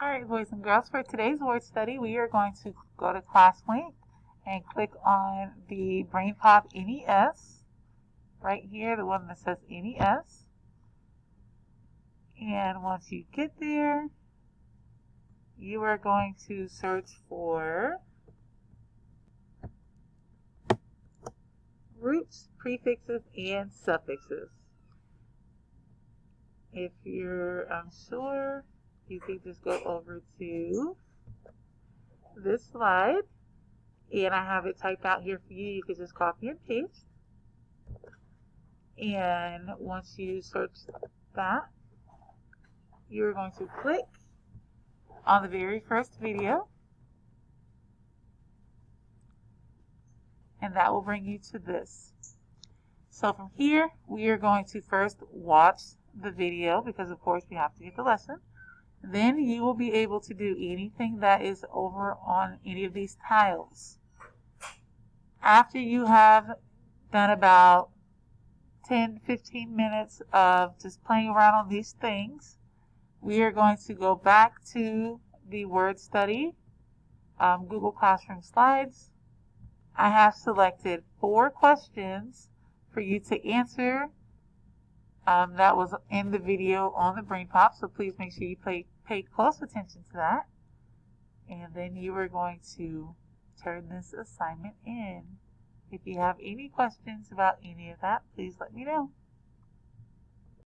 Alright, boys and girls, for today's word study, we are going to go to ClassLink and click on the BrainPop NES, right here, the one that says NES. And once you get there, you are going to search for roots, prefixes, and suffixes. If you're unsure, you can just go over to this slide, and I have it typed out here for you. You can just copy and paste. And once you search that, you're going to click on the very first video, and that will bring you to this. So from here, we are going to first watch the video because of course we have to get the lesson. Then you will be able to do anything that is over on any of these tiles. After you have done about 10-15 minutes of just playing around on these things, we are going to go back to the word study Google Classroom slides. I have selected 4 questions for you to answer that was in the video on the BrainPop, so please make sure you pay close attention to that. And then you are going to turn this assignment in. If you have any questions about any of that, please let me know.